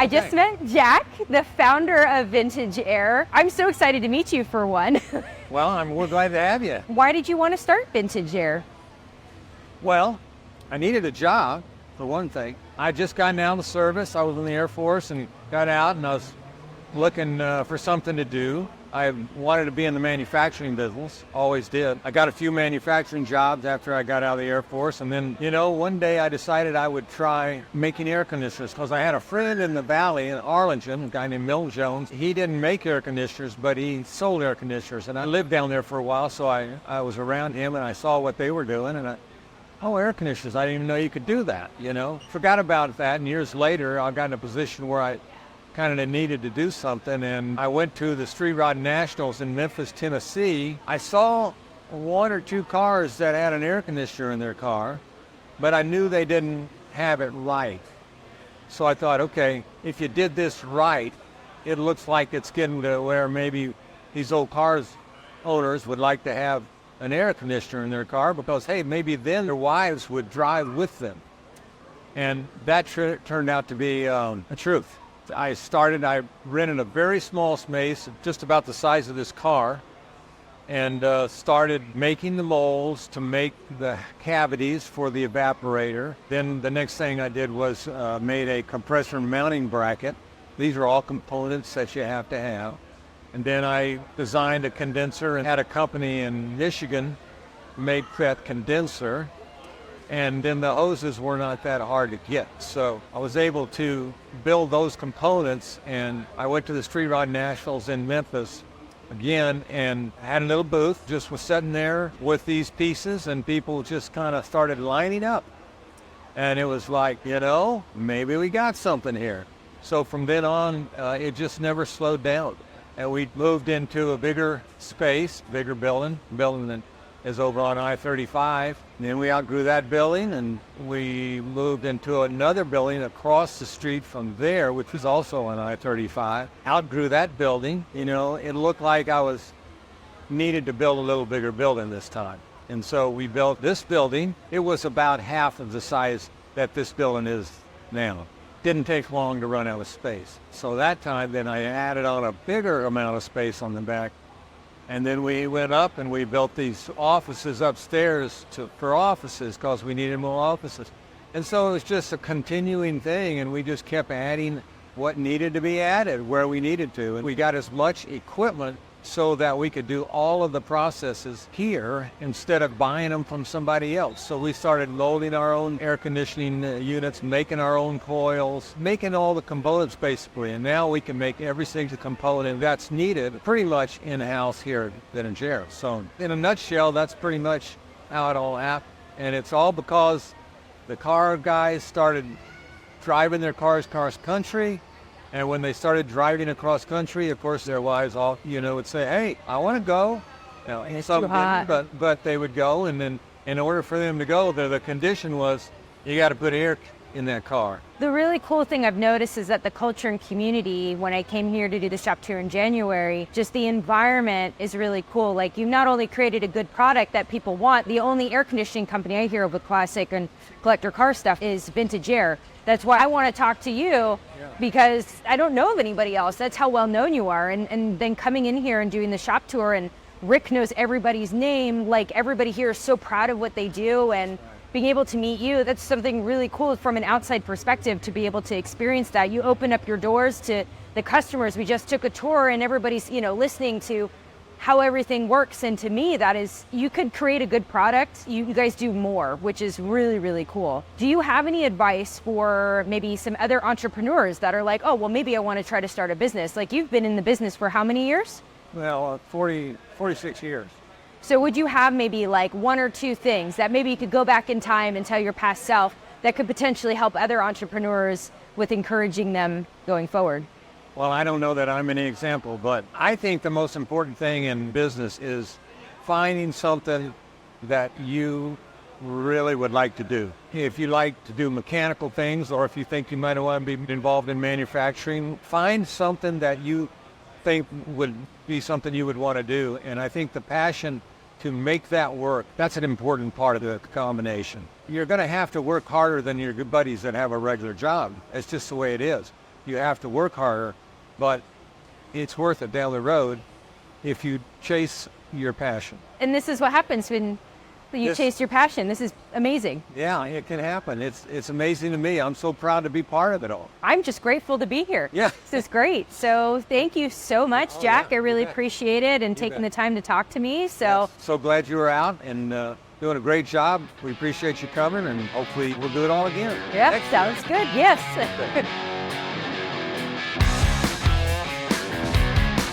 I just met Jack, the founder of Vintage Air. I'm so excited to meet you for one. Well, we're glad to have you. Why did you want to start Vintage Air? Well, I needed a job, for one thing. I just gotten out of the service. I was in the Air Force and got out, and I was looking for something to do. I wanted to be in the manufacturing business, always did. I got a few manufacturing jobs after I got out of the Air Force, and then, one day I decided I would try making air conditioners, because I had a friend in the Valley in Arlington, a guy named Milton Jones. He didn't make air conditioners, but he sold air conditioners, and I lived down there for a while, so I was around him, and I saw what they were doing, and air conditioners, I didn't even know you could do that, Forgot about that, and years later, I got in a position where I kind of needed to do something, and I went to the Street Rod Nationals in Memphis, Tennessee. I saw one or two cars that had an air conditioner in their car, but I knew they didn't have it right. So I thought, okay, if you did this right, it looks like it's getting to where maybe these old cars owners would like to have an air conditioner in their car, because, hey, maybe then their wives would drive with them. And that turned out to be a truth. I rented a very small space, just about the size of this car, and started making the molds to make the cavities for the evaporator. Then the next thing I did was made a compressor mounting bracket. These are all components that you have to have. And then I designed a condenser and had a company in Michigan make that condenser. And then the hoses were not that hard to get. So I was able to build those components, and I went to the Street Rod Nationals in Memphis again and had a little booth, just was sitting there with these pieces, and people just kind of started lining up. And it was like, maybe we got something here. So from then on, it just never slowed down. And we moved into a bigger space, bigger building that is over on I-35. And then we outgrew that building, and we moved into another building across the street from there, which was also on I-35. Outgrew that building. It looked like I needed to build a little bigger building this time. And so we built this building. It was about half of the size that this building is now. Didn't take long to run out of space. So that time, then I added on a bigger amount of space on the back. And then we went up and we built these offices upstairs for offices, because we needed more offices. And so it was just a continuing thing, and we just kept adding what needed to be added where we needed to. And we got as much equipment so that we could do all of the processes here instead of buying them from somebody else. So we started loading our own air conditioning units, making our own coils, making all the components basically. And now we can make every single component that's needed pretty much in-house here at Vintage Air. So in a nutshell, that's pretty much how it all happened. And it's all because the car guys started driving their cars cross country. And when they started driving across country, of course, their wives all, would say, "Hey, I want to go." It's too hot. But they would go, and then in order for them to go, the condition was you got to put air in that car. The really cool thing I've noticed is that the culture and community, when I came here to do the shop tour in January, just the environment is really cool. Like, you've not only created a good product that people want, the only air conditioning company I hear of with classic and collector car stuff is Vintage Air. That's why I want to talk to you, because I don't know of anybody else. That's how well known you are. And then coming in here and doing the shop tour, and Rick knows everybody's name, like everybody here is so proud of what they do, and being able to meet you, that's something really cool from an outside perspective to be able to experience that. You open up your doors to the customers. We just took a tour, and everybody's, listening to how everything works. And to me, that is, you could create a good product. You guys do more, which is really, really cool. Do you have any advice for maybe some other entrepreneurs that are like, oh, well, maybe I want to try to start a business? Like, you've been in the business for how many years? Well, 46 years. So would you have maybe like one or two things that maybe you could go back in time and tell your past self that could potentially help other entrepreneurs with encouraging them going forward? Well, I don't know that I'm any example, but I think the most important thing in business is finding something that you really would like to do. If you like to do mechanical things, or if you think you might want to be involved in manufacturing, find something that you think would be something you would want to do. And I think the passion to make that work, that's an important part of the combination. You're going to have to work harder than your buddies that have a regular job. It's just the way it is. you have to work harder, but it's worth it down the road if you chase your passion. And this is what happens when you chase your passion. This is amazing. Yeah, it can happen. It's amazing to me. I'm so proud to be part of it all. I'm just grateful to be here. Yeah. This is great. So thank you so much, Jack. yeah, I really you bet. appreciate it and You taking bet. the time to talk to me. So So glad you were out and doing a great job. We appreciate you coming, and hopefully we'll do it all again. yeah, next year. sounds good. Yes.